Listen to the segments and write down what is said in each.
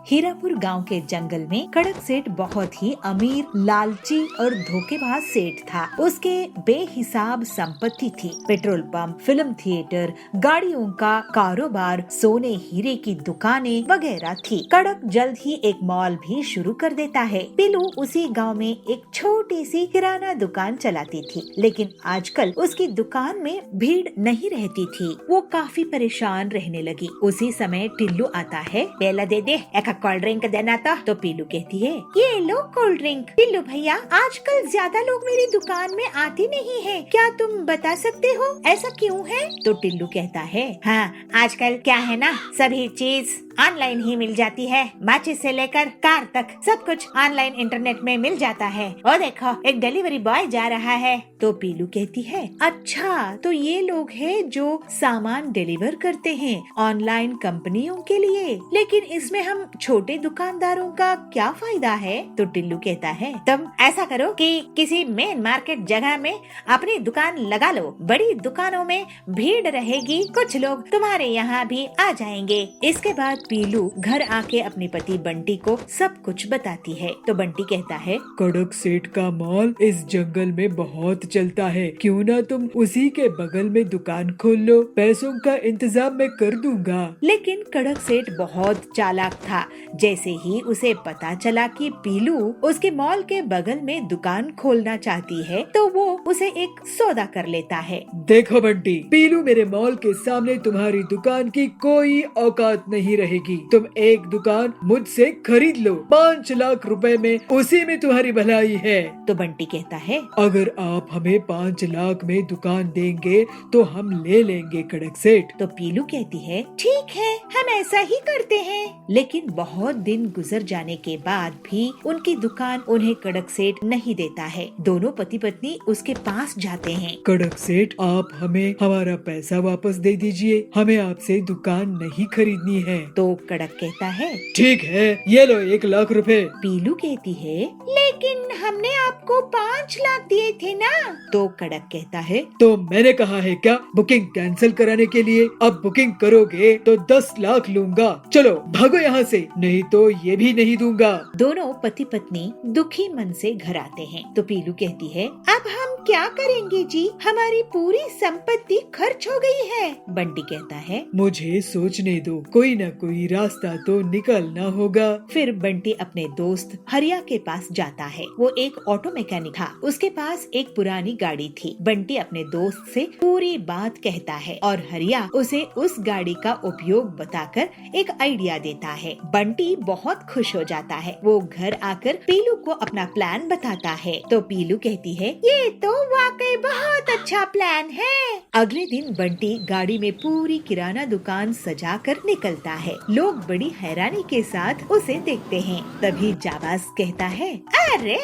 हीरापुर गांव के जंगल में कड़क सेठ बहुत ही अमीर, लालची और धोखेबाज सेठ था। उसके बेहिसाब संपत्ति थी। पेट्रोल पंप, फिल्म थिएटर, गाड़ियों का कारोबार, सोने हीरे की दुकानें वगैरह थी। कड़क जल्द ही एक मॉल भी शुरू कर देता है। पीलू उसी गांव में एक छोटी सी किराना दुकान चलाती थी, लेकिन आजकल उसकी दुकान में भीड़ नहीं रहती थी। वो काफी परेशान रहने लगी। उसी समय टिल्लू आता है। पेला दे दे, एक कोल्ड ड्रिंक देना तो पीलू कहती है, ये लो कोल्ड ड्रिंक। टिल्लू भैया, आजकल ज्यादा लोग मेरी दुकान में आते नहीं हैं। क्या तुम बता सकते हो ऐसा क्यों है? तो टिल्लू कहता है, हाँ, आजकल क्या है ना, सभी चीज ऑनलाइन ही मिल जाती है। माचिस से लेकर कार तक सब कुछ ऑनलाइन इंटरनेट में मिल जाता है। और देखो, एक डिलीवरी बॉय जा रहा है। तो पीलू कहती है, अच्छा, तो ये लोग हैं जो सामान डिलीवर करते हैं ऑनलाइन कंपनियों के लिए, लेकिन इसमें हम छोटे दुकानदारों का क्या फायदा है? तो टिल्लू कहता है, तुम ऐसा करो कि किसी मेन मार्केट जगह में अपनी दुकान लगा लो। बड़ी दुकानों में भीड़ रहेगी, कुछ लोग तुम्हारे यहाँ भी आ जाएंगे। इसके बाद पीलू घर आके अपने पति बंटी को सब कुछ बताती है। तो बंटी कहता है, कड़क सेठ का मॉल इस जंगल में बहुत चलता है, क्यों ना तुम उसी के बगल में दुकान खोल लो, पैसों का इंतजाम मैं कर दूंगा। लेकिन कड़क सेठ बहुत चालाक था। जैसे ही उसे पता चला कि पीलू उसके मॉल के बगल में दुकान खोलना चाहती है, तो वो उसे एक सौदा कर लेता है। देखो बंटी, पीलू मेरे मॉल के सामने तुम्हारी दुकान की कोई औकात नहीं रहेगी। तुम एक दुकान मुझसे खरीद लो, 5 लाख रुपए में, उसी में तुम्हारी भलाई है। तो बंटी कहता है, अगर आप हमें 5 लाख में दुकान देंगे तो हम ले लेंगे कड़क सेठ। तो पीलू कहती है, ठीक है, हम ऐसा ही करते हैं। लेकिन बहुत दिन गुजर जाने के बाद भी उनकी दुकान उन्हें कड़क सेठ नहीं देता है। दोनों पति पत्नी उसके पास जाते हैं। कड़क सेठ, आप हमें हमारा पैसा वापस दे दीजिए, हमें आपसे दुकान नहीं खरीदनी है। तो कड़क कहता है, ठीक है, ये लो 1 लाख रुपए। पीलू कहती है, लेकिन हमने आपको 5 लाख दिए थे ना। तो कड़क कहता है, तो मैंने कहा है क्या बुकिंग कैंसिल कराने के लिए? अब बुकिंग करोगे तो 10 लाख लूंगा। चलो भागो यहाँ से, नहीं तो ये भी नहीं दूंगा। दोनों पति पत्नी दुखी मन से घर आते हैं। तो पीलू कहती है, अब हम क्या करेंगे जी, हमारी पूरी संपत्ति खर्च हो गई है। बंटी कहता है, मुझे सोचने दो, कोई न कोई रास्ता तो निकलना होगा। फिर बंटी अपने दोस्त हरिया के पास जाता है। वो एक ऑटो मैकेनिक था। उसके पास एक पुरानी गाड़ी थी। बंटी अपने दोस्त से पूरी बात कहता है और हरिया उसे उस गाड़ी का उपयोग बताकर एक आइडिया देता है। बंटी बहुत खुश हो जाता है। वो घर आकर पीलू को अपना प्लान बताता है। तो पीलू कहती है, ये तो वाकई बहुत अच्छा प्लान है। अगले दिन बंटी गाड़ी में पूरी किराना दुकान सजाकर निकलता है। लोग बड़ी हैरानी के साथ उसे देखते हैं। तभी जाबाज कहता है, अरे,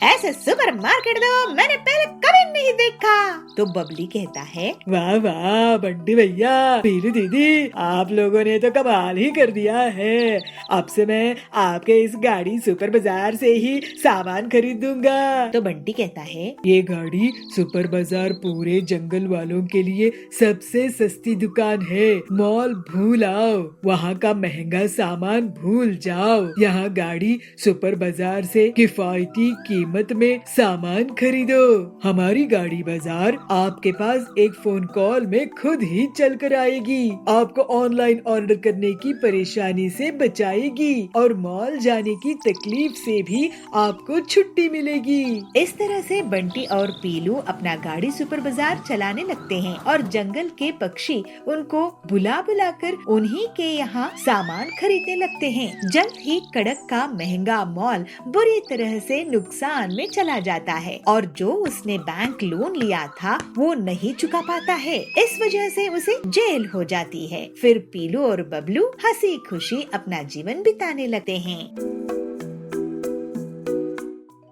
ऐसे सुपर मार्केट तो मैंने पहले कभी नहीं देखा। तो बबली कहता है, वाह वाह बंटी भैया, पीलू दीदी, आप लोगों ने तो कमाल ही कर दिया है। अब से मैं आपके इस गाड़ी सुपर बाजार से ही सामान खरीदूंगा। तो बंटी कहता है, ये गाड़ी सुपर बाजार पूरे जंगल वालों के लिए सबसे सस्ती दुकान है। मॉल भूल आओ, वहाँ का महंगा सामान भूल जाओ। यहाँ गाड़ी सुपर बाजार से किफायती कीमत में सामान खरीदो। हमारी गाड़ी बाजार आपके पास एक फोन कॉल में खुद ही चल कर आएगी, आपको ऑनलाइन ऑर्डर करने की परेशानी से बचाएगी और मॉल जाने की तकलीफ से भी आपको छुट्टी मिलेगी। इस तरह से बंटी और पीलू अपना गाड़ी सुपर बाजार चलाने लगते हैं और जंगल के पक्षी उनको बुला बुलाकर उन्हीं के यहाँ सामान खरीदने लगते हैं। जल्द ही कड़क का महंगा मॉल बुरी तरह से नुकसान में चला जाता है और जो उसने बैंक लोन लिया था वो नहीं चुका पाता है। इस वजह से उसे जेल हो जाती है। फिर पीलू और बबलू हंसी खुशी अपना जीवन बिताने लगते हैं।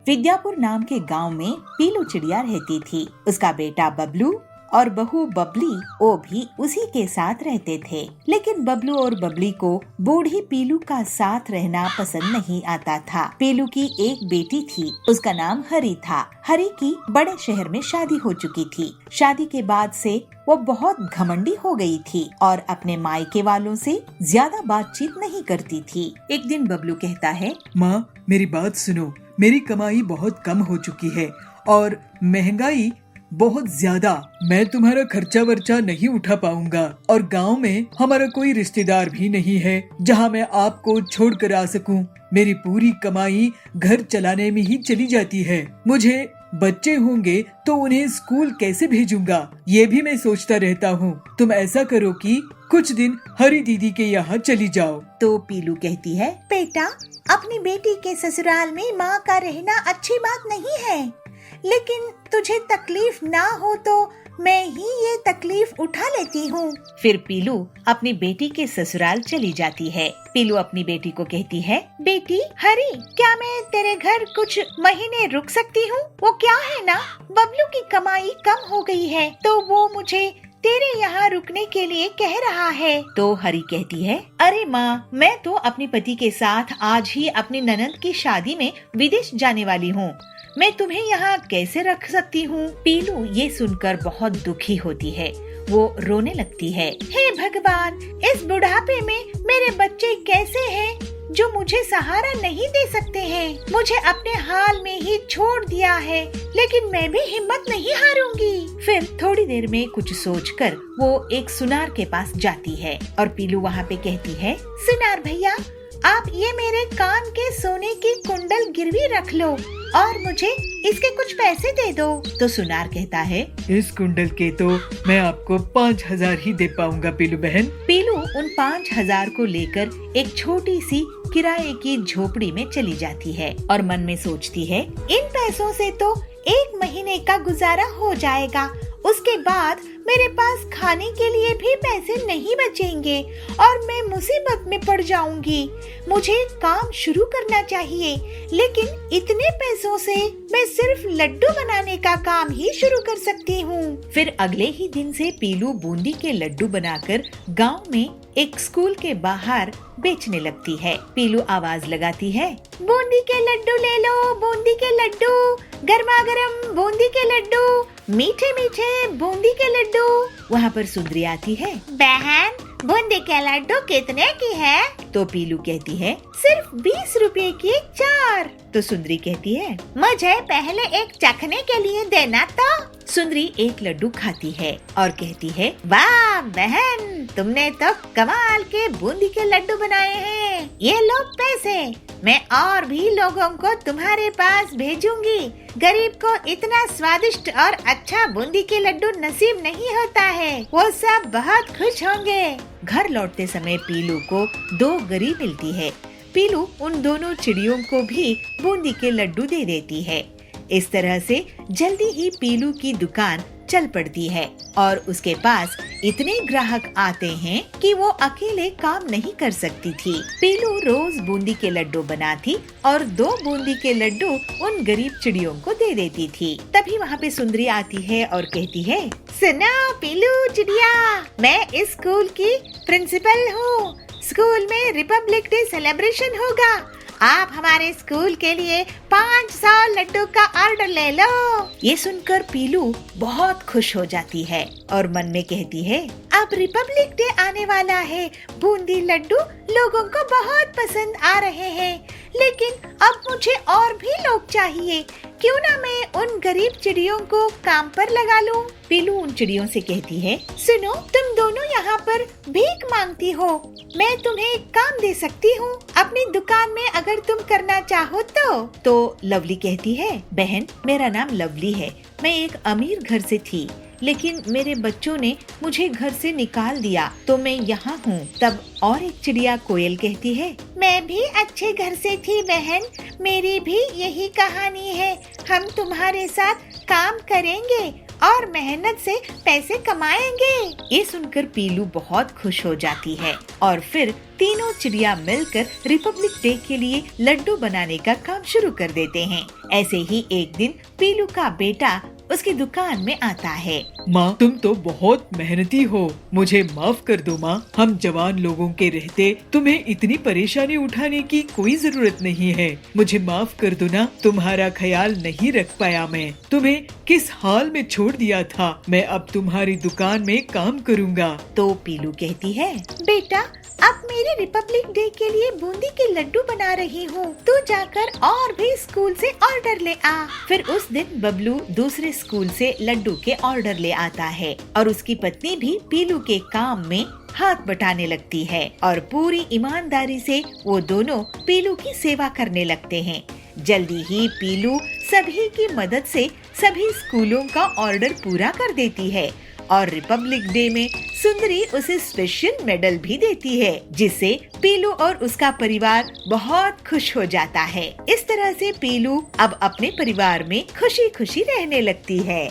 विद्यापुर नाम के गांव में पीलू चिड़िया रहती थी। उसका बेटा बबलू और बहू बबली वो भी उसी के साथ रहते थे। लेकिन बबलू और बबली को बूढ़ी पीलू का साथ रहना पसंद नहीं आता था। पीलू की एक बेटी थी, उसका नाम हरी था। हरी की बड़े शहर में शादी हो चुकी थी। शादी के बाद से वो बहुत घमंडी हो गई थी और अपने मायके वालों से ज्यादा बातचीत नहीं करती थी। एक दिन बबलू कहता है, माँ मेरी बात सुनो, मेरी कमाई बहुत कम हो चुकी है और महंगाई बहुत ज्यादा। मैं तुम्हारा खर्चा वर्चा नहीं उठा पाऊंगा और गांव में हमारा कोई रिश्तेदार भी नहीं है जहां मैं आपको छोड़ कर आ सकूं। मेरी पूरी कमाई घर चलाने में ही चली जाती है। मुझे बच्चे होंगे तो उन्हें स्कूल कैसे भेजूंगा, ये भी मैं सोचता रहता हूँ। तुम ऐसा करो कि कुछ दिन हरी दीदी के यहाँ चली जाओ। तो पीलू कहती है, बेटा अपनी बेटी के ससुराल में माँ का रहना अच्छी बात नहीं है, लेकिन तुझे तकलीफ ना हो तो मैं ही ये तकलीफ उठा लेती हूँ। फिर पीलू अपनी बेटी के ससुराल चली जाती है। पीलू अपनी बेटी को कहती है, बेटी हरी, क्या मैं तेरे घर कुछ महीने रुक सकती हूँ? वो क्या है ना, बबलू की कमाई कम हो गई है तो वो मुझे तेरे यहाँ रुकने के लिए कह रहा है। तो हरी कहती है, अरे माँ, मैं तो अपने पति के साथ आज ही अपनी ननद की शादी में विदेश जाने वाली हूँ। मैं तुम्हें यहाँ कैसे रख सकती हूँ? पीलू ये सुनकर बहुत दुखी होती है। वो रोने लगती है, हे भगवान, इस बुढ़ापे में मेरे बच्चे कैसे हैं जो मुझे सहारा नहीं दे सकते हैं। मुझे अपने हाल में ही छोड़ दिया है, लेकिन मैं भी हिम्मत नहीं हारूंगी। फिर थोड़ी देर में कुछ सोचकर वो एक सुनार के पास जाती है और पीलू वहाँ पे कहती है, सुनार भैया, आप ये मेरे कान के सोने की कुंडल गिरवी रख लो और मुझे इसके कुछ पैसे दे दो। तो सुनार कहता है, इस कुंडल के तो मैं आपको 5,000 ही दे पाऊंगा पीलू बहन। पीलू उन 5,000 को लेकर एक छोटी सी किराए की झोपड़ी में चली जाती है और मन में सोचती है, इन पैसों से तो 1 महीने का गुजारा हो जाएगा। उसके बाद मेरे पास खाने के लिए भी पैसे नहीं बचेंगे और मैं मुसीबत में पड़ जाऊंगी। मुझे काम शुरू करना चाहिए, लेकिन इतने पैसों से मैं सिर्फ लड्डू बनाने का काम ही शुरू कर सकती हूँ। फिर अगले ही दिन से पीलू बूंदी के लड्डू बनाकर गांव में एक स्कूल के बाहर बेचने लगती है। पीलू आवाज लगाती है, बूंदी के लड्डू ले लो, बूंदी के लड्डू, गर्मा गर्म बूंदी के लड्डू, मीठे मीठे बूंदी के लड्डू। वहाँ पर सुंदरी आती है, बहन बूंदी के लड्डू कितने की है? तो पीलू कहती है, सिर्फ 20 रुपए की 4। तो सुंदरी कहती है, मुझे पहले एक चखने के लिए देना। तो सुंदरी एक लड्डू खाती है और कहती है, वाह बहन, तुमने तो कमाल के बूंदी के लड्डू बनाए हैं। ये लो पैसे, मैं और भी लोगों को तुम्हारे पास भेजूंगी। गरीब को इतना स्वादिष्ट और अच्छा बूंदी के लड्डू नसीब नहीं होता है, वो सब बहुत खुश होंगे। घर लौटते समय पीलू को 2 गरी मिलती है। पीलू उन दोनों चिड़ियों को भी बूंदी के लड्डू दे देती है। इस तरह से जल्दी ही पीलू की दुकान चल पड़ती है और उसके पास इतने ग्राहक आते हैं कि वो अकेले काम नहीं कर सकती थी। पीलू रोज बूंदी के लड्डू बनाती और 2 बूंदी के लड्डू उन गरीब चिड़ियों को दे देती थी। तभी वहाँ पे सुंदरी आती है और कहती है, सुनो पीलू चिड़िया, मैं इस स्कूल की प्रिंसिपल हूँ। स्कूल में रिपब्लिक डे सेलिब्रेशन होगा, आप हमारे स्कूल के लिए 500 लड्डू का ऑर्डर ले लो। ये सुनकर पीलू बहुत खुश हो जाती है और मन में कहती है, अब रिपब्लिक डे आने वाला है, बूंदी लड्डू लोगों को बहुत पसंद आ रहे हैं, लेकिन अब मुझे और भी लोग चाहिए। क्यों ना मैं उन गरीब चिड़ियों को काम पर लगा लूं? पीलू उन चिड़ियों से कहती है, सुनो, तुम दोनों यहाँ पर भीख मांगती हो, मैं तुम्हें एक काम दे सकती हूँ अपनी दुकान में, अगर तुम करना चाहो तो लवली कहती है, बहन मेरा नाम लवली है, मैं एक अमीर घर से थी, लेकिन मेरे बच्चों ने मुझे घर से निकाल दिया तो मैं यहाँ हूँ। तब और एक चिड़िया कोयल कहती है, मैं भी अच्छे घर से थी बहन, मेरी भी यही कहानी है। हम तुम्हारे साथ काम करेंगे और मेहनत से पैसे कमाएंगे। ये सुनकर पीलू बहुत खुश हो जाती है और फिर तीनों चिड़िया मिलकर रिपब्लिक डे के लिए लड्डू बनाने का काम शुरू कर देते हैं। ऐसे ही एक दिन पीलू का बेटा उसकी दुकान में आता है। माँ, तुम तो बहुत मेहनती हो, मुझे माफ कर दो माँ। हम जवान लोगों के रहते तुम्हें इतनी परेशानी उठाने की कोई जरूरत नहीं है। मुझे माफ कर दो ना, तुम्हारा ख्याल नहीं रख पाया मैं। तुम्हें किस हाल में छोड़ दिया था। मैं अब तुम्हारी दुकान में काम करूँगा। तो पीलू कहती है, बेटा अब मेरे रिपब्लिक डे के लिए बूंदी के लड्डू बना रही हूँ, तू जाकर और भी स्कूल से ऑर्डर ले आ। फिर उस दिन बबलू दूसरे स्कूल से लड्डू के ऑर्डर ले आता है और उसकी पत्नी भी पीलू के काम में हाथ बटाने लगती है और पूरी ईमानदारी से वो दोनों पीलू की सेवा करने लगते हैं। जल्दी ही पीलू सभी की मदद से सभी स्कूलों का ऑर्डर पूरा कर देती है और रिपब्लिक डे में सुंदरी उसे स्पेशल मेडल भी देती है, जिससे पीलू और उसका परिवार बहुत खुश हो जाता है। इस तरह से पीलू अब अपने परिवार में खुशी खुशी रहने लगती है।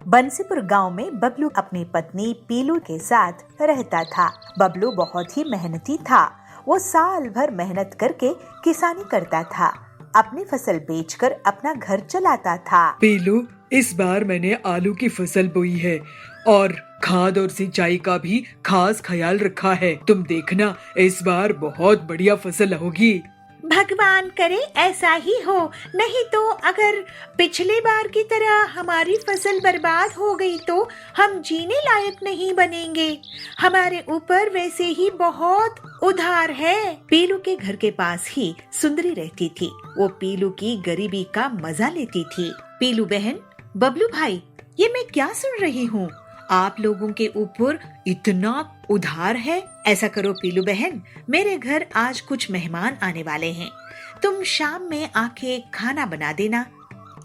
बंसीपुर गांव में बबलू अपनी पत्नी पीलू के साथ रहता था। बबलू बहुत ही मेहनती था। वो साल भर मेहनत करके किसानी करता था, अपनी फसल बेचकर अपना घर चलाता था। पीलू, इस बार मैंने आलू की फसल बोई है और खाद और सिंचाई का भी खास ख्याल रखा है। तुम देखना, इस बार बहुत बढ़िया फसल होगी। भगवान करे ऐसा ही हो, नहीं तो अगर पिछले बार की तरह हमारी फसल बर्बाद हो गई तो हम जीने लायक नहीं बनेंगे। हमारे ऊपर वैसे ही बहुत उधार है। पीलू के घर के पास ही सुंदरी रहती थी। वो पीलू की गरीबी का मजा लेती थी। पीलू बहन, बबलू भाई, ये मैं क्या सुन रही हूँ? आप लोगों के ऊपर इतना उधार है। ऐसा करो पीलू बहन, मेरे घर आज कुछ मेहमान आने वाले हैं। तुम शाम में आके खाना बना देना।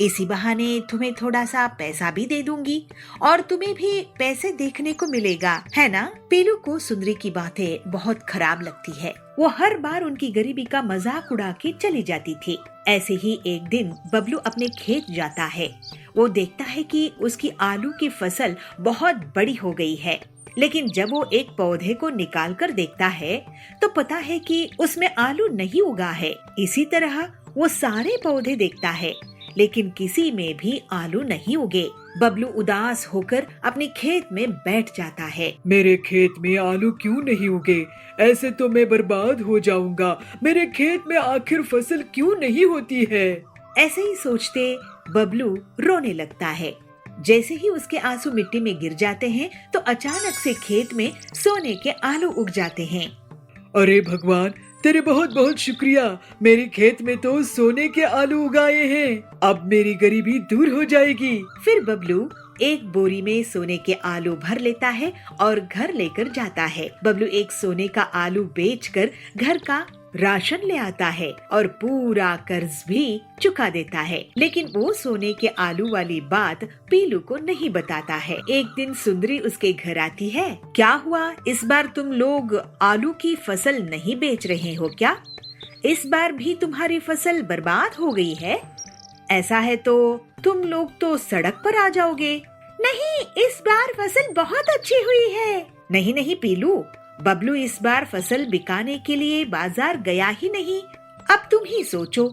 इसी बहाने तुम्हें थोड़ा सा पैसा भी दे दूंगी और तुम्हें भी पैसे देखने को मिलेगा, है ना? पीलू को सुंदरी की बातें बहुत खराब लगती है। वो हर बार उनकी गरीबी का मजाक उड़ा के चली जाती थी। ऐसे ही एक दिन बबलू अपने खेत जाता है। वो देखता है कि उसकी आलू की फसल बहुत बड़ी हो गई है, लेकिन जब वो एक पौधे को निकाल कर देखता है तो पता है कि उसमें आलू नहीं उगा है। इसी तरह वो सारे पौधे देखता है, लेकिन किसी में भी आलू नहीं उगे। बबलू उदास होकर अपने खेत में बैठ जाता है। मेरे खेत में आलू क्यों नहीं उगे? ऐसे तो मैं बर्बाद हो जाऊंगा। मेरे खेत में आखिर फसल क्यों नहीं होती है? ऐसे ही सोचते बबलू रोने लगता है। जैसे ही उसके आंसू मिट्टी में गिर जाते हैं तो अचानक से खेत में सोने के आलू उग जाते हैं। अरे भगवान, तेरे बहुत बहुत शुक्रिया। मेरे खेत में तो सोने के आलू उगाए हैं। अब मेरी गरीबी दूर हो जाएगी। फिर बबलू एक बोरी में सोने के आलू भर लेता है और घर लेकर जाता है। बबलू एक सोने का आलू बेचकर घर का राशन ले आता है और पूरा कर्ज भी चुका देता है। लेकिन वो सोने के आलू वाली बात पीलू को नहीं बताता है। एक दिन सुंदरी उसके घर आती है। क्या हुआ, इस बार तुम लोग आलू की फसल नहीं बेच रहे हो क्या? इस बार भी तुम्हारी फसल बर्बाद हो गई है? ऐसा है तो तुम लोग तो सड़क पर आ जाओगे। नहीं, इस बार फसल बहुत अच्छी हुई है। नहीं नहीं पीलू, बबलू इस बार फसल बिकाने के लिए बाजार गया ही नहीं। अब तुम ही सोचो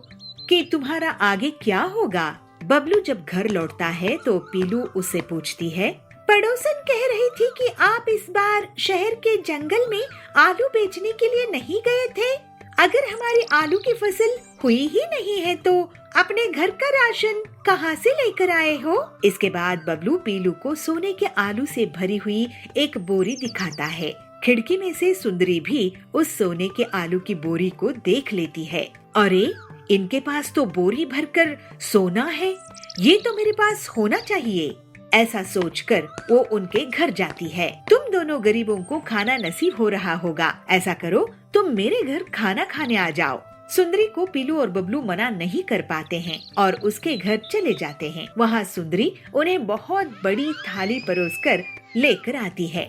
कि तुम्हारा आगे क्या होगा। बबलू जब घर लौटता है तो पीलू उससे पूछती है, पड़ोसन कह रही थी कि आप इस बार शहर के जंगल में आलू बेचने के लिए नहीं गए थे। अगर हमारी आलू की फसल हुई ही नहीं है तो अपने घर का राशन कहाँ से लेकर आए हो? इसके बाद बबलू पीलू को सोने के आलू से भरी हुई एक बोरी दिखाता है। खिड़की में से सुंदरी भी उस सोने के आलू की बोरी को देख लेती है। अरे, इनके पास तो बोरी भरकर सोना है, ये तो मेरे पास होना चाहिए। ऐसा सोचकर वो उनके घर जाती है। तुम दोनों गरीबों को खाना नसीब हो रहा होगा, ऐसा करो तुम मेरे घर खाना खाने आ जाओ। सुंदरी को पीलू और बबलू मना नहीं कर पाते हैं और उसके घर चले जाते हैं। वहाँ सुंदरी उन्हें बहुत बड़ी थाली परोसकर लेकर आती है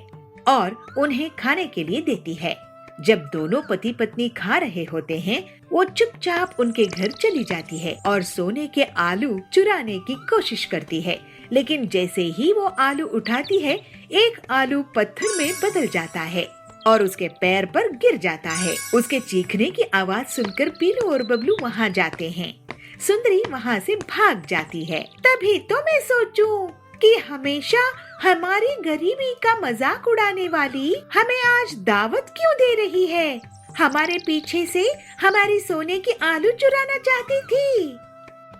और उन्हें खाने के लिए देती है। जब दोनों पति पत्नी खा रहे होते हैं, वो चुपचाप उनके घर चली जाती है और सोने के आलू चुराने की कोशिश करती है। लेकिन जैसे ही वो आलू उठाती है, एक आलू पत्थर में बदल जाता है और उसके पैर पर गिर जाता है। उसके चीखने की आवाज सुनकर पीलू और बबलू वहाँ जाते हैं। सुंदरी वहाँ से भाग जाती है। तभी तो मैं सोचूं कि हमेशा हमारी गरीबी का मजाक उड़ाने वाली हमें आज दावत क्यों दे रही है। हमारे पीछे से हमारी सोने की आलू चुराना चाहती थी।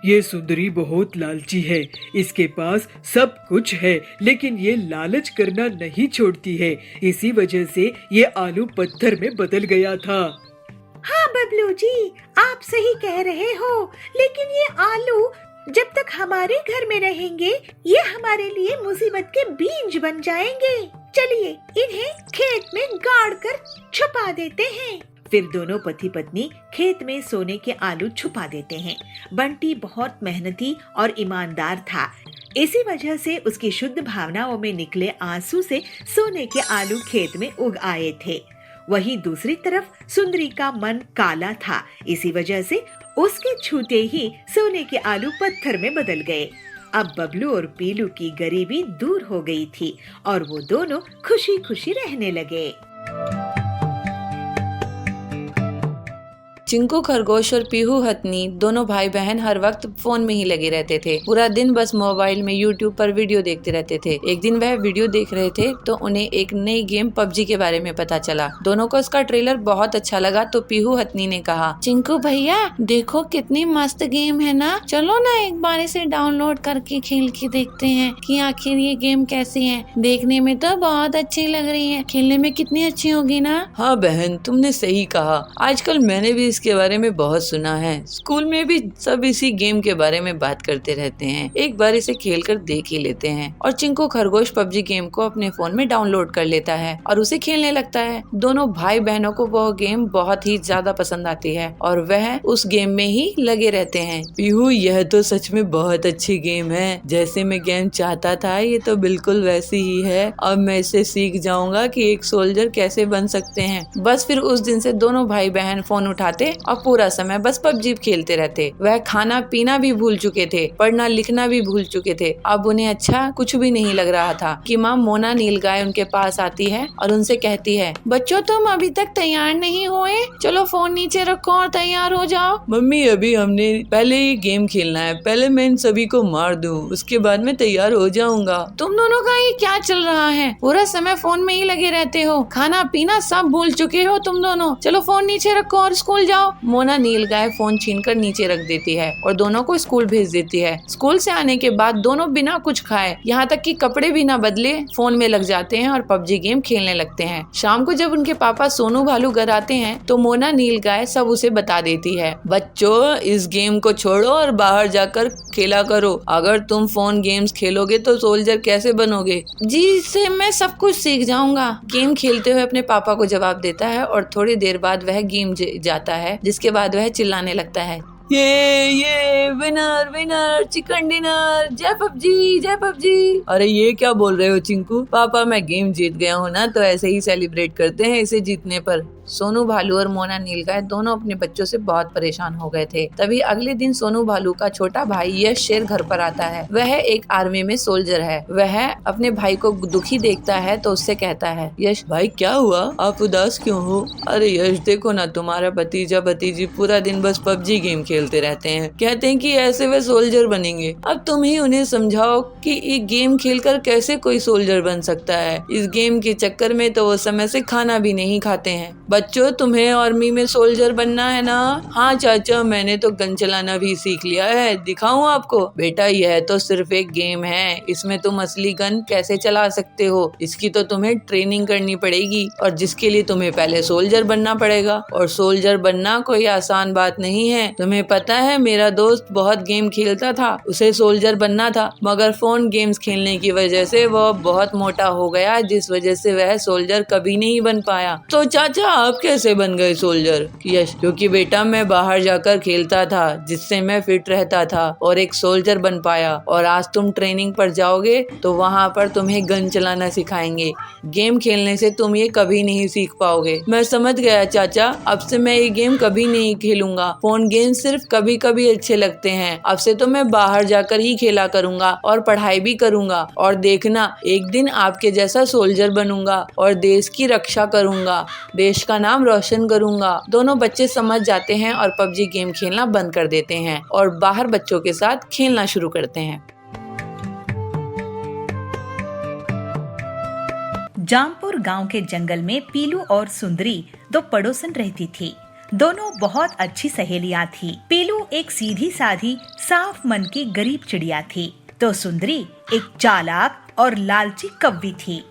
ये सुंदरी बहुत लालची है, इसके पास सब कुछ है, लेकिन ये लालच करना नहीं छोड़ती है। इसी वजह से ये आलू पत्थर में बदल गया था। हाँ बबलू जी, आप सही कह रहे हो, लेकिन ये आलू जब तक हमारे घर में रहेंगे ये हमारे लिए मुसीबत के बीज बन जाएंगे। चलिए इन्हें खेत में गाड़ कर छुपा देते हैं। फिर दोनों पति पत्नी खेत में सोने के आलू छुपा देते हैं। बंटी बहुत मेहनती और ईमानदार था, इसी वजह से उसकी शुद्ध भावनाओं में निकले आंसू से सोने के आलू खेत में उग आए थे। वहीं दूसरी तरफ सुंदरी का मन काला था, इसी वजह से उसके छूते ही सोने के आलू पत्थर में बदल गए। अब बबलू और पीलू की गरीबी दूर हो गई थी और वो दोनों खुशी खुशी रहने लगे। चिंकू खरगोश और पीहू हथनी दोनों भाई बहन हर वक्त फोन में ही लगे रहते थे। पूरा दिन बस मोबाइल में यूट्यूब पर वीडियो देखते रहते थे। एक दिन वह वीडियो देख रहे थे तो उन्हें एक नई गेम पबजी के बारे में पता चला। दोनों को उसका ट्रेलर बहुत अच्छा लगा तो पीहू हथनी ने कहा, चिंकू भैया देखो कितनी मस्त गेम है ना, चलो ना एक बार इसे डाउनलोड करके खेल के देखते हैं कि आखिर ये गेम कैसी है। देखने में तो बहुत अच्छी लग रही है, खेलने में कितनी अच्छी होगी ना। हाँ बहन, तुमने सही कहा। आजकल मैंने भी इसके बारे में बहुत सुना है। स्कूल में भी सब इसी गेम के बारे में बात करते रहते हैं। एक बार इसे खेलकर देख ही लेते हैं। और चिंकू खरगोश पबजी गेम को अपने फोन में डाउनलोड कर लेता है और उसे खेलने लगता है। दोनों भाई बहनों को वह गेम बहुत ही ज्यादा पसंद आती है और वह उस गेम में ही लगे रहते हैं। पीहू, यह तो सच में बहुत अच्छी गेम है। जैसे मैं गेम चाहता था ये तो बिल्कुल वैसी ही है। अब मैं इसे सीख जाऊंगा कि एक सोल्जर कैसे बन सकते हैं। बस फिर उस दिन से दोनों भाई बहन फोन उठाते और पूरा समय बस पबजी खेलते रहते। वह खाना पीना भी भूल चुके थे, पढ़ना लिखना भी भूल चुके थे। अब उन्हें अच्छा कुछ भी नहीं लग रहा था कि माँ मोना नीलगाय उनके पास आती है और उनसे कहती है, बच्चों तुम अभी तक तैयार नहीं हुए, चलो फोन नीचे रखो और तैयार हो जाओ। मम्मी, अभी हमने पहले ये गेम खेलना है। पहले मैं इन सभी को मार दूं, उसके बाद मैं तैयार हो जाऊंगा। तुम दोनों का ये क्या चल रहा है? पूरा समय फोन में ही लगे रहते हो, खाना पीना सब भूल चुके हो तुम दोनों। चलो फोन नीचे रखो और स्कूल जाओ। मोना नीलगाय फोन छीनकर नीचे रख देती है और दोनों को स्कूल भेज देती है। स्कूल से आने के बाद दोनों बिना कुछ खाए, यहाँ तक कि कपड़े भी ना बदले, फोन में लग जाते हैं और पबजी गेम खेलने लगते हैं। शाम को जब उनके पापा सोनू भालू घर आते हैं तो मोना नीलगाय सब उसे बता देती है। बच्चों, इस गेम को छोड़ो और बाहर जाकर खेला करो। अगर तुम फोन गेम्स खेलोगे तो सोल्जर कैसे बनोगे? जी, इससे मैं सब कुछ सीख जाऊंगा, गेम खेलते हुए अपने पापा को जवाब देता है और थोड़ी देर बाद वह गेम जाता है, जिसके बाद वह चिल्लाने लगता है, ये विनर विनर चिकन डिनर, जय पबजी जय पबजी। अरे ये क्या बोल रहे हो चिंकू? पापा, मैं गेम जीत गया हूँ ना, तो ऐसे ही सेलिब्रेट करते हैं इसे जीतने पर। सोनू भालू और मोना नीलगाय दोनों अपने बच्चों से बहुत परेशान हो गए थे। तभी अगले दिन सोनू भालू का छोटा भाई यश शेर घर पर आता है। वह एक आर्मी में सोल्जर है। वह अपने भाई को दुखी देखता है तो उससे कहता है, यश भाई क्या हुआ, आप उदास क्यों हो? अरे यश देखो ना, तुम्हारा भतीजा भतीजी पूरा दिन बस पबजी गेम खेलते रहते हैं, कहते हैं कि ऐसे वे सोल्जर बनेंगे। अब तुम ही उन्हें समझाओ कि ये गेम खेलकर कैसे कोई सोल्जर बन सकता है। इस गेम के चक्कर में तो वो समय से खाना भी नहीं खाते हैं। बच्चों, तुम्हें आर्मी में सोल्जर बनना है ना? हाँ चाचा, मैंने तो गन चलाना भी सीख लिया है, दिखाऊं आपको? बेटा, यह तो सिर्फ एक गेम है, इसमें तुम असली गन कैसे चला सकते हो, इसकी तो तुम्हें ट्रेनिंग करनी पड़ेगी और जिसके लिए तुम्हें पहले सोल्जर बनना पड़ेगा। और सोल्जर बनना कोई आसान बात नहीं है। तुम्हें पता है, मेरा दोस्त बहुत गेम खेलता था, उसे सोल्जर बनना था, मगर फोन गेम्स खेलने की वजह से वह बहुत मोटा हो गया, जिस वजह से वह सोल्जर कभी नहीं बन पाया। तो चाचा, आप कैसे बन गए सोल्जर? यश, क्योंकि बेटा मैं बाहर जाकर खेलता था, जिससे मैं फिट रहता था और एक सोल्जर बन पाया। और आज तुम ट्रेनिंग पर जाओगे तो वहाँ पर तुम्हें गन चलाना सिखाएंगे। गेम खेलने से तुम ये कभी नहीं सीख पाओगे। मैं समझ गया चाचा, अब से मैं ये गेम कभी नहीं खेलूंगा। फोन गेम सिर्फ कभी कभी अच्छे लगते हैं। अब से तो मैं बाहर जाकर ही खेला करूंगा और पढ़ाई भी करूंगा। और देखना, एक दिन आपके जैसा सोल्जर बनूंगा और देश की रक्षा करूंगा, देश का का नाम रोशन करूंगा। दोनों बच्चे समझ जाते हैं और पबजी गेम खेलना बंद कर देते हैं और बाहर बच्चों के साथ खेलना शुरू करते हैं। जामपुर गांव के जंगल में पीलू और सुंदरी दो पड़ोसन रहती थी। दोनों बहुत अच्छी सहेलियां थी। पीलू एक सीधी साधी साफ मन की गरीब चिड़िया थी, तो सुंदरी एक चालाक और लालची कव्वी थी।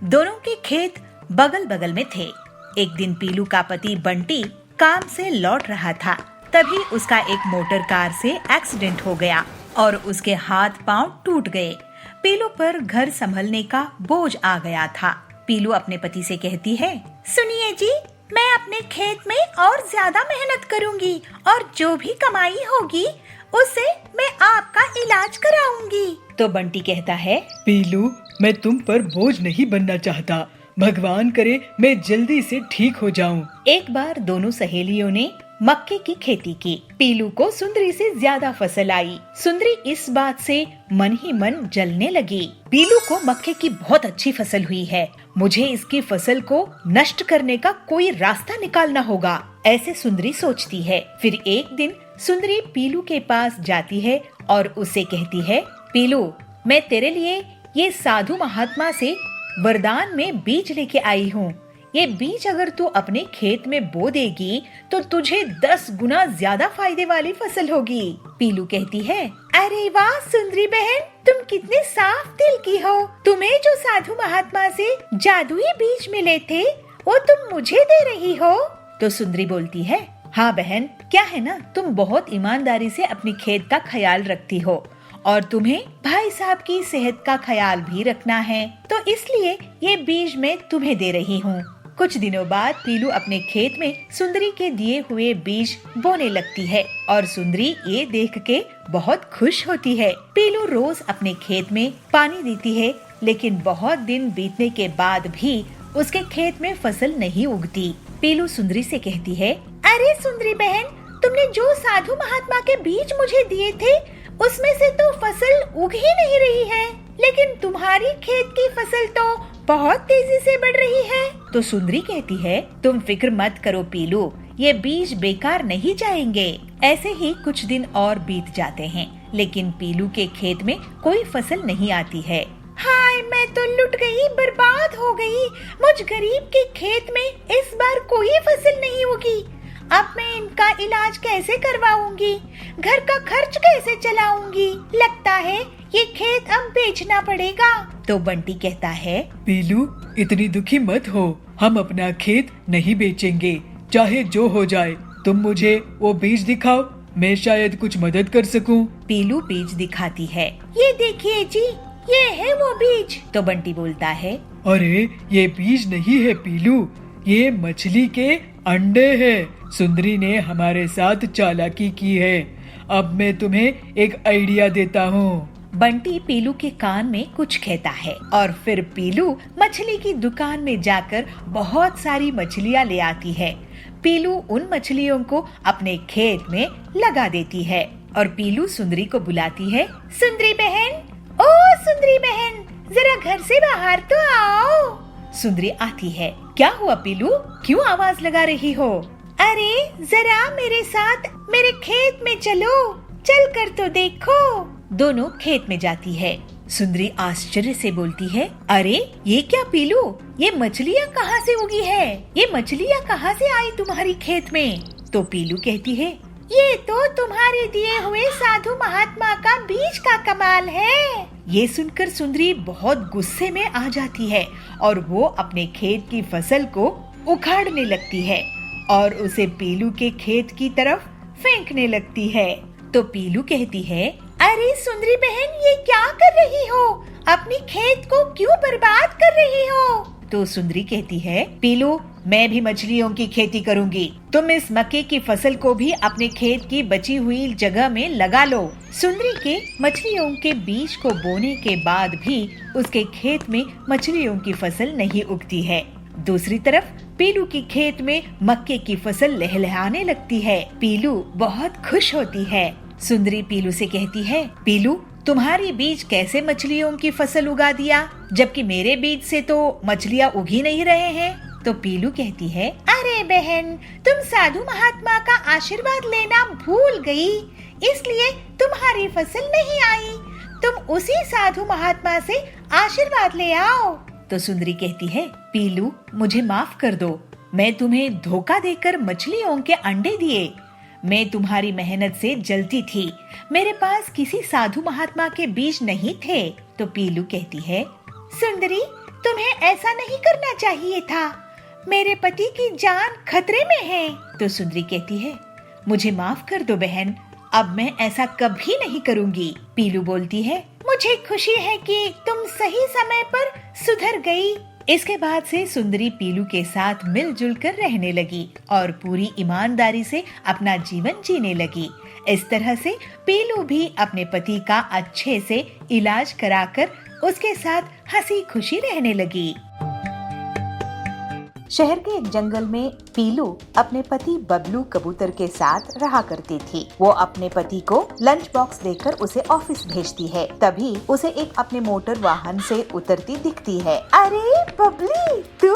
दोनों के खेत बगल बगल में थे। एक दिन पीलू का पति बंटी काम से लौट रहा था, तभी उसका एक मोटर कार से एक्सीडेंट हो गया और उसके हाथ पांव टूट गए। पीलू पर घर संभलने का बोझ आ गया था। पीलू अपने पति से कहती है, सुनिए जी, मैं अपने खेत में और ज्यादा मेहनत करूंगी और जो भी कमाई होगी उससे मैं आपका इलाज कराऊंगी। तो बंटी कहता है, पीलू, मैं तुम पर बोझ नहीं बनना चाहता। भगवान करे मैं जल्दी से ठीक हो जाऊं। एक बार दोनों सहेलियों ने मक्के की खेती की। पीलू को सुंदरी से ज्यादा फसल आई। सुंदरी इस बात से मन ही मन जलने लगी। पीलू को मक्के की बहुत अच्छी फसल हुई है, मुझे इसकी फसल को नष्ट करने का कोई रास्ता निकालना होगा, ऐसे सुंदरी सोचती है। फिर एक दिन सुंदरी पीलू के पास जाती है और उससे कहती है, पीलू, मैं तेरे लिए ये साधु महात्मा से वरदान में बीज लेके आई हूँ। ये बीज अगर तू अपने खेत में बो देगी तो तुझे 10 गुना ज्यादा फायदे वाली फसल होगी। पीलू कहती है, अरे वाह सुंदरी बहन, तुम कितने साफ दिल की हो। तुम्हें जो साधु महात्मा से जादुई बीज मिले थे वो तुम मुझे दे रही हो। तो सुंदरी बोलती है, हाँ बहन, क्या है ना, तुम बहुत ईमानदारी से अपनी खेत का ख्याल रखती हो और तुम्हें भाई साहब की सेहत का ख्याल भी रखना है, तो इसलिए ये बीज मैं तुम्हें दे रही हूँ। कुछ दिनों बाद पीलू अपने खेत में सुंदरी के दिए हुए बीज बोने लगती है और सुंदरी ये देख के बहुत खुश होती है। पीलू रोज अपने खेत में पानी देती है, लेकिन बहुत दिन बीतने के बाद भी उसके खेत में फसल नहीं उगती। पीलू सुंदरी से कहती है, अरे सुंदरी बहन, तुमने जो साधु महात्मा के बीज मुझे दिए थे उसमें से तो फसल उग ही नहीं रही है, लेकिन तुम्हारी खेत की फसल तो बहुत तेजी से बढ़ रही है। तो सुंदरी कहती है, तुम फिक्र मत करो पीलू, ये बीज बेकार नहीं जाएंगे। ऐसे ही कुछ दिन और बीत जाते हैं, लेकिन पीलू के खेत में कोई फसल नहीं आती है। हाय, मैं तो लुट गई, बर्बाद हो गई। मुझ गरीब के खेत में इस बार कोई फसल नहीं उगी। अब मैं इनका इलाज कैसे करवाऊंगी, घर का खर्च कैसे चलाऊंगी। लगता है ये खेत अब बेचना पड़ेगा। तो बंटी कहता है, पीलू, इतनी दुखी मत हो, हम अपना खेत नहीं बेचेंगे, चाहे जो हो जाए। तुम मुझे वो बीज दिखाओ, मैं शायद कुछ मदद कर सकूं। पीलू बीज दिखाती है। ये देखिए जी, ये है वो बीज। तो बंटी बोलता है, अरे ये बीज नहीं है पीलू, ये मछली के अंडे हैं। सुंदरी ने हमारे साथ चालाकी की है। अब मैं तुम्हें एक आइडिया देता हूँ। बंटी पीलू के कान में कुछ कहता है और फिर पीलू मछली की दुकान में जाकर बहुत सारी मछलियाँ ले आती है। पीलू उन मछलियों को अपने खेत में लगा देती है और पीलू सुंदरी को बुलाती है, सुंदरी बहन, ओ सुंदरी बहन, जरा घर से बाहर तो आओ। सुंदरी आती है। क्या हुआ पीलू, क्यों आवाज लगा रही हो? अरे जरा मेरे साथ मेरे खेत में चलो, चल कर तो देखो। दोनों खेत में जाती है। सुंदरी आश्चर्य से बोलती है, अरे ये क्या पीलू, ये मछलियाँ कहाँ से उगी है? ये मछलियाँ कहाँ से आई तुम्हारी खेत में? तो पीलू कहती है, ये तो तुम्हारे दिए हुए साधु महात्मा का बीज का कमाल है। ये सुनकर सुंदरी बहुत गुस्से में आ जाती है और वो अपने खेत की फसल को उखाड़ने लगती है और उसे पीलू के खेत की तरफ फेंकने लगती है। तो पीलू कहती है, अरे सुंदरी बहन, ये क्या कर रही हो? अपनी खेत को क्यों बर्बाद कर रही हो? तो सुंदरी कहती है, पीलू, मैं भी मछलियों की खेती करूंगी। तुम इस मक्के की फसल को भी अपने खेत की बची हुई जगह में लगा लो। सुंदरी के मछलियों के बीज को बोने के बाद भी उसके खेत में मछलियों की फसल नहीं उगती है। दूसरी तरफ पीलू की खेत में मक्के की फसल लहलहाने लगती है। पीलू बहुत खुश होती है। सुंदरी पीलू से कहती है, पीलू, तुम्हारी बीज कैसे मछलियों की फसल उगा दिया, जबकि मेरे बीज से तो मछलियाँ उग ही नहीं रहे हैं। तो पीलू कहती है, अरे बहन, तुम साधु महात्मा का आशीर्वाद लेना भूल गई, इसलिए तुम्हारी फसल नहीं आई। तुम उसी साधु महात्मा से आशीर्वाद ले आओ। तो सुंदरी कहती है, पीलू मुझे माफ कर दो, मैं तुम्हें धोखा देकर मछलियों के अंडे दिए। मैं तुम्हारी मेहनत से जलती थी, मेरे पास किसी साधु महात्मा के बीज नहीं थे। तो पीलू कहती है, सुंदरी तुम्हें ऐसा नहीं करना चाहिए था, मेरे पति की जान खतरे में है। तो सुंदरी कहती है, मुझे माफ कर दो बहन, अब मैं ऐसा कभी नहीं करूँगी। पीलू बोलती है, मुझे खुशी है कि तुम सही समय पर सुधर गई। इसके बाद से सुंदरी पीलू के साथ मिलजुल कर रहने लगी और पूरी ईमानदारी से अपना जीवन जीने लगी। इस तरह से पीलू भी अपने पति का अच्छे से इलाज कराकर उसके साथ हंसी खुशी रहने लगी। शहर के एक जंगल में पीलू अपने पति बबलू कबूतर के साथ रहा करती थी। वो अपने पति को लंच बॉक्स देकर उसे ऑफिस भेजती है। तभी उसे एक अपने मोटर वाहन से उतरती दिखती है। अरे बबली तू!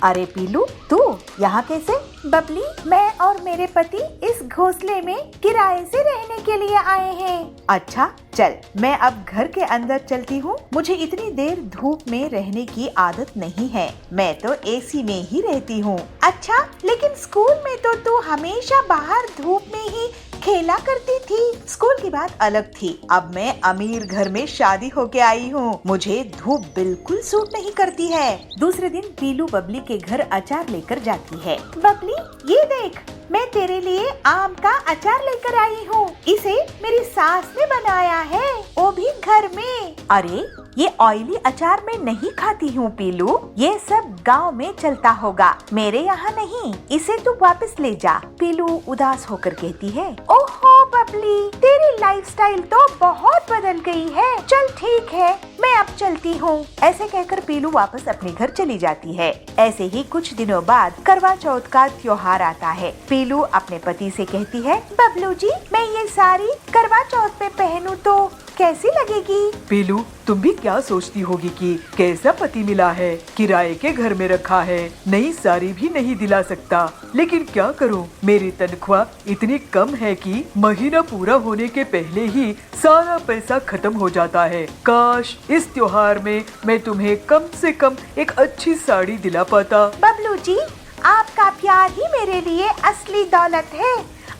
अरे पीलू तू यहाँ कैसे? बबली, मैं और मेरे पति इस घोंसले में किराए से रहने के लिए आए हैं। अच्छा चल, मैं अब घर के अंदर चलती हूँ। मुझे इतनी देर धूप में रहने की आदत नहीं है, मैं तो एसी में ही रहती हूँ। अच्छा, लेकिन स्कूल में तो तू हमेशा बाहर धूप में ही खेला करती थी। स्कूल की बात अलग थी, अब मैं अमीर घर में शादी होके आई हूँ, मुझे धूप बिल्कुल सूट नहीं करती है। दूसरे दिन पीलू बबली के घर अचार लेकर जाती है। बबली ये देख, मैं तेरे लिए आम का अचार लेकर आई हूँ, इसे मेरी सास ने बनाया है, वो भी घर में। अरे ये ऑयली अचार मैं नहीं खाती हूँ पीलू, ये सब गांव में चलता होगा, मेरे यहाँ नहीं, इसे तू वापस ले जा। पीलू उदास होकर कहती है, ओहो बबली, तेरी लाइफस्टाइल तो बहुत बदल गई है। चल ठीक है, मैं अब चलती हूँ। ऐसे कहकर पीलू वापस अपने घर चली जाती है। ऐसे ही कुछ दिनों बाद करवा चौथ का त्योहार आता है। पीलू अपने पति से कहती है, बबलू जी, मैं ये साड़ी करवा चौथ पे पहनूं तो कैसी लगेगी? पीलू, तुम भी क्या सोचती होगी कि कैसा पति मिला है, किराए के घर में रखा है, नई साड़ी भी नहीं दिला सकता। लेकिन क्या करूं, मेरी तनख्वाह इतनी कम है कि महीना पूरा होने के पहले ही सारा पैसा खत्म हो जाता है। काश इस त्योहार में मैं तुम्हें कम से कम एक अच्छी साड़ी दिला पाता। बबलू जी, आपका प्यार ही मेरे लिए असली दौलत है,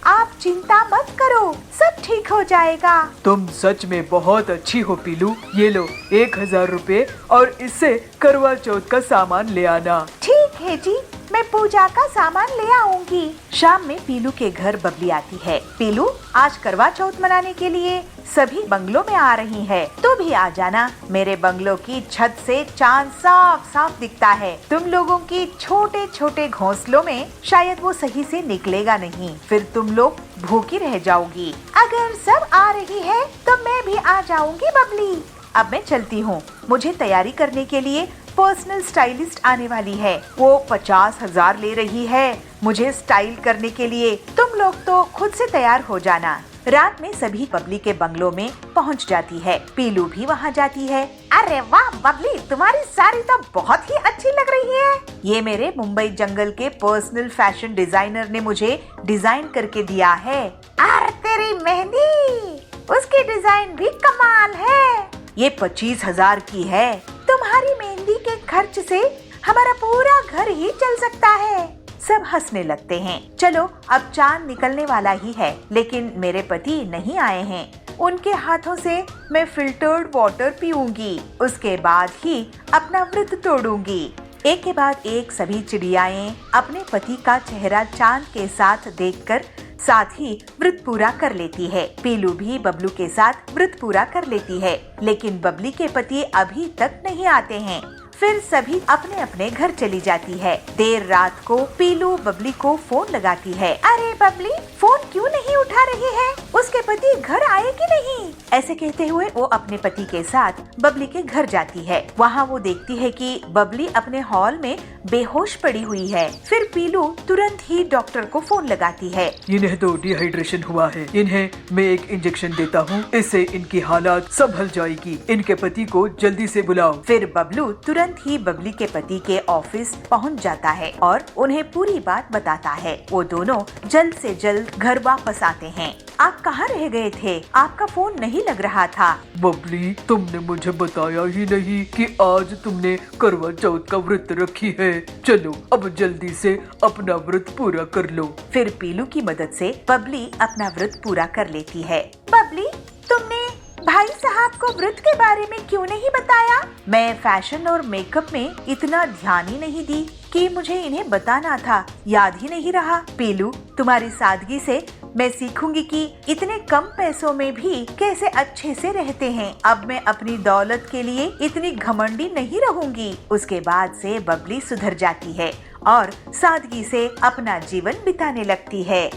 आप चिंता मत करो, सब ठीक हो जाएगा। तुम सच में बहुत अच्छी हो पीलू, ये लो 1000 रुपए और इससे करवा चौथ का सामान ले आना। ठीक है जी, मैं पूजा का सामान ले आऊंगी। शाम में पीलू के घर बबली आती है। पीलू, आज करवा चौथ मनाने के लिए सभी बंगलों में आ रही है, तो भी आ जाना। मेरे बंगलों की छत से चांद साफ साफ दिखता है। तुम लोगों की छोटे छोटे घोंसलों में शायद वो सही से निकलेगा नहीं, फिर तुम लोग भूखी रह जाओगी। अगर सब आ रही है तो मैं भी आ जाऊंगी बबली। अब मैं चलती हूँ, मुझे तैयारी करने के लिए पर्सनल स्टाइलिस्ट आने वाली है, वो 50,000 ले रही है मुझे स्टाइल करने के लिए। तुम लोग तो खुद से तैयार हो जाना। रात में सभी बबली के बंगलों में पहुंच जाती है। पीलू भी वहां जाती है। अरे वाह बबली, तुम्हारी साड़ी तो बहुत ही अच्छी लग रही है। ये मेरे मुंबई जंगल के पर्सनल फैशन डिजाइनर ने मुझे डिजाइन करके दिया है। अरे तेरी मेहंदी, उसकी डिजाइन भी कमाल है। ये 25,000 की है। तुम्हारी मेहंदी के खर्च से हमारा पूरा घर ही चल सकता है। सब हंसने लगते हैं। चलो अब चांद निकलने वाला ही है, लेकिन मेरे पति नहीं आए हैं। उनके हाथों से मैं फिल्टर्ड वाटर पीऊंगी, उसके बाद ही अपना व्रत तोड़ूंगी। एक के बाद एक सभी चिड़ियाएं अपने पति का चेहरा चांद के साथ देखकर साथ ही व्रत पूरा कर लेती है। पीलू भी बबलू के साथ व्रत पूरा कर लेती है, लेकिन बबली के पति अभी तक नहीं आते हैं। फिर सभी अपने अपने घर चली जाती है। देर रात को पीलू बबली को फोन लगाती है। अरे बबली, फोन क्यों नहीं उठा रही है? उसके पति घर आए कि नहीं? ऐसे कहते हुए वो अपने पति के साथ बबली के घर जाती है। वहाँ वो देखती है कि बबली अपने हॉल में बेहोश पड़ी हुई है। फिर पीलू तुरंत ही डॉक्टर को फोन लगाती है। इन्हें तो डिहाइड्रेशन हुआ है, इन्हें मैं एक इंजेक्शन देता हूँ, इससे इनकी हालात संभल जाएगी। इनके पति को जल्दी से बुलाओ। फिर बबलू तुरंत ही बबली के पति के ऑफिस पहुँच जाता है और उन्हें पूरी बात बताता है। वो दोनों जल्द से जल्द घर वापस आते हैं। आप कहाँ रह गए थे? आपका फोन नहीं लग रहा था। बबली, तुमने मुझे बताया ही नहीं कि आज तुमने करवा चौथ का व्रत रखी है। चलो अब जल्दी से अपना व्रत पूरा कर लो। फिर पीलू की मदद से बबली अपना व्रत पूरा कर लेती है। बबली, तुमने भाई साहब को व्रत के बारे में क्यों नहीं बताया? मैं फैशन और मेकअप में इतना ध्यान ही नहीं दी कि मुझे इन्हें बताना था, याद ही नहीं रहा। पीलू, तुम्हारी सादगी से मैं सीखूंगी कि इतने कम पैसों में भी कैसे अच्छे से रहते हैं। अब मैं अपनी दौलत के लिए इतनी घमंडी नहीं रहूंगी। उसके बाद से बबली सुधर जाती है और सादगी से अपना जीवन बिताने लगती है।